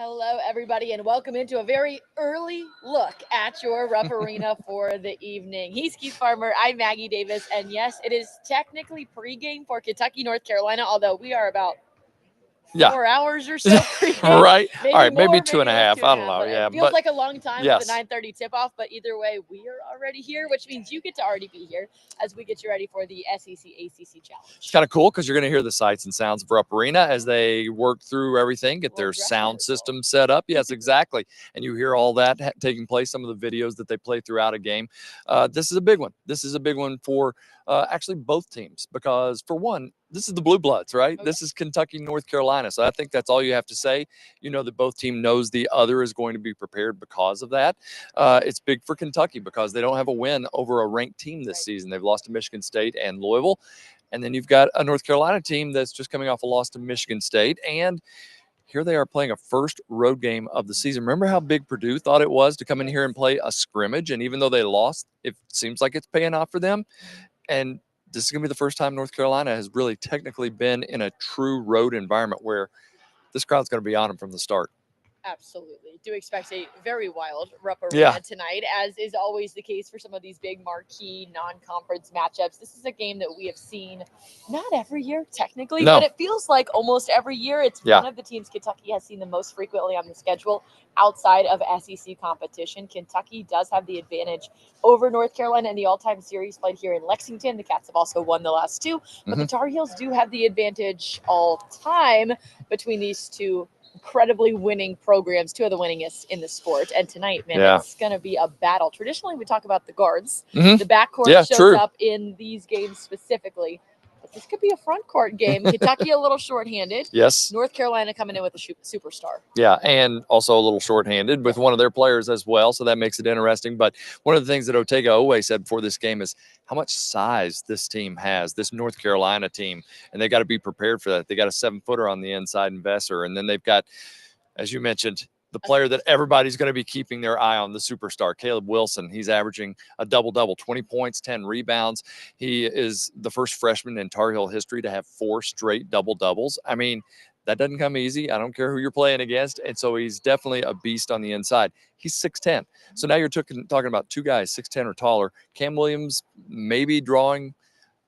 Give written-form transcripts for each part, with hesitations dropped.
Hello, everybody, and welcome into a very early look at your Rupp Arena for the evening. He's Keith Farmer. I'm Maggie Davis, and yes, it is technically pregame for Kentucky, North Carolina, although we are about 4 hours or so pregame. Right. Maybe All right. more, maybe two and a like half. two I and a don't half. know. Yeah. It feels like a long time with yes. the 9:30 tip-off, but either way, we are already here, which means you get to already be here as we get you ready for the SEC ACC Challenge. It's kind of cool because you're going to hear the sights and sounds of Rupp Arena as they work through everything, get their sound system set up. Yes, exactly. And you hear all that taking place, some of the videos that they play throughout a game. This is a big one. This is a big one for actually both teams because, for one, this is the Blue Bloods, right? Okay. This is Kentucky, North Carolina. So I think that's all you have to say. You know that both team knows the other is going to be prepared because of that. It's big for Kentucky because they don't have a win over a ranked team this season. They've lost to Michigan State and Louisville. And then you've got a North Carolina team that's just coming off a loss to Michigan State. And here they are playing a first road game of the season. Remember how big Purdue thought it was to come in here and play a scrimmage? And even though they lost, it seems like it's paying off for them. And this is going to be the first time North Carolina has really technically been in a true road environment where this crowd's going to be on them from the start. Absolutely. Do expect a very wild Rupp Arena tonight, as is always the case for some of these big marquee non-conference matchups. This is a game that we have seen not every year, technically, but it feels like almost every year. It's one of the teams Kentucky has seen the most frequently on the schedule outside of SEC competition. Kentucky does have the advantage over North Carolina in the all-time series played here in Lexington. The Cats have also won the last two, but the Tar Heels do have the advantage all-time between these two incredibly winning programs, two of the winningest in the sport. And tonight, man, it's going to be a battle. Traditionally, we talk about the guards. The backcourt shows up in these games specifically. But this could be a front court game. Kentucky a little shorthanded. Yes. North Carolina coming in with a superstar. Yeah, and also a little shorthanded with one of their players as well, so that makes it interesting. But one of the things that Otega Owe said before this game is how much size this team has, this North Carolina team, and they got to be prepared for that. They got a 7-footer on the inside in Vesser, and then they've got, as you mentioned, the player that everybody's going to be keeping their eye on, the superstar, Caleb Wilson. He's averaging a double-double, 20 points, 10 rebounds. He is the first freshman in Tar Heel history to have 4 straight double-doubles. I mean, that doesn't come easy. I don't care who you're playing against. And so he's definitely a beast on the inside. He's 6'10". So now you're talking about two guys 6'10" or taller. Cam Williams maybe drawing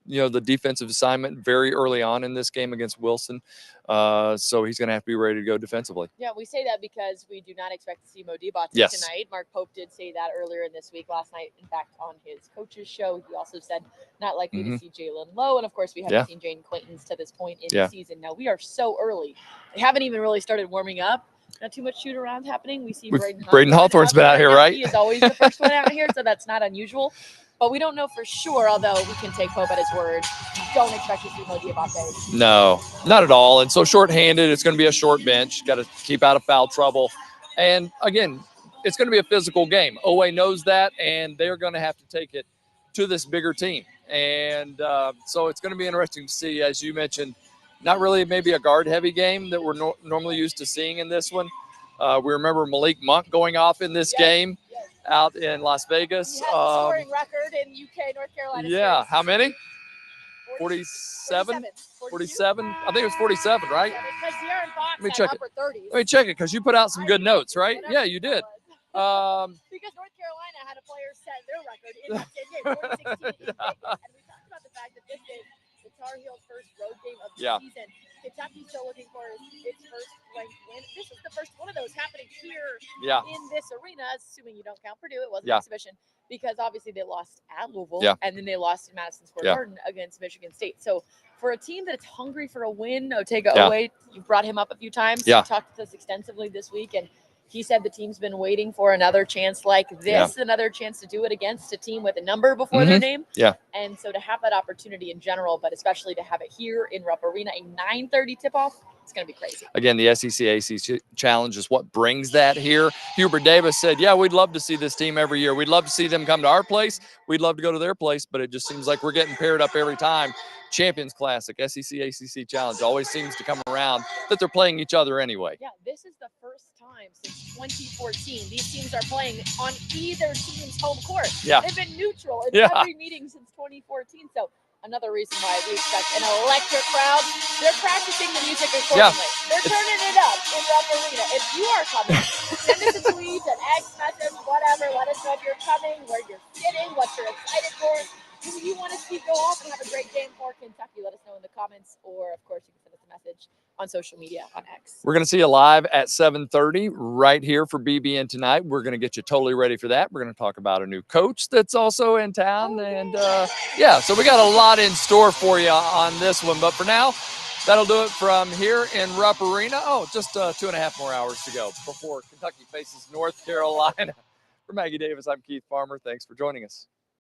the defensive assignment very early on in this game against Wilson. So he's going to have to be ready to go defensively. Yeah, we say that because we do not expect to see Mo Diabate tonight. Mark Pope did say that earlier in this week, last night, in fact, on his coach's show. He also said not likely to see Jalen Lowe. And, of course, we haven't seen Jaden Quaintance to this point in the season. Now, we are so early. They haven't even really started warming up. Not too much shoot around happening. We see Braden Hawthorne's been out here, right? He is always the first one out here, so that's not unusual. But we don't know for sure, although we can take Pope at his word. Don't expect to see Mo Diabate. No, not at all. And so shorthanded, it's going to be a short bench. Got to keep out of foul trouble. And, again, it's going to be a physical game. Owe knows that, and they're going to have to take it to this bigger team. And so it's going to be interesting to see, as you mentioned, not really maybe a guard-heavy game that we're normally used to seeing in this one. We remember Malik Monk going off in this game out in Las Vegas. He has the scoring record in UK, North Carolina. Yeah, series. how many? 47? 47? I think it was 47, right? Let me check it. Let me check it because you put out some good notes, right? Yeah, you did. Because North Carolina had a player set their record in that same game, 2016. And we talked about the fact that this is the Tar Heels' first road game of the season. Kentucky's still looking for its first ranked win. This is the first one of those happening here in this arena, assuming you don't count Purdue. It wasn't an exhibition because obviously they lost at Louisville and then they lost in Madison Square Garden against Michigan State. So for a team that's hungry for a win, Otega Owe, you brought him up a few times. He talked to us extensively this week, and he said the team's been waiting for another chance like this, another chance to do it against a team with a number before their name. Yeah. And so to have that opportunity in general, but especially to have it here in Rupp Arena, a 9:30 tip-off, it's going to be crazy. Again, the SEC ACC Challenge is what brings that here. Hubert Davis said, yeah, we'd love to see this team every year. We'd love to see them come to our place. We'd love to go to their place, but it just seems like we're getting paired up every time. Champions Classic, SEC ACC Challenge always seems to come around that they're playing each other anyway. Yeah, this is the first time since 2014 these teams are playing on either team's home court. Yeah. They've been neutral in every meeting since 2014. So another reason why we expect an electric crowd. They're practicing the music accordingly. Yeah. They're turning it up in Rupp Arena. If you are coming, send us a tweet, an X message, whatever. Let us know if you're coming, where you're sitting, what you're excited for. Who you want to see go off and have a great game for Kentucky? Let us know in the comments, or of course you can send us a message on social media on X. We're going to see you live at 7:30 right here for BBN tonight. We're going to get you totally ready for that. We're going to talk about a new coach that's also in town. And so we got a lot in store for you on this one. But for now, that'll do it from here in Rupp Arena. Oh, just 2.5 more hours to go before Kentucky faces North Carolina. For Maggie Davis, I'm Keith Farmer. Thanks for joining us.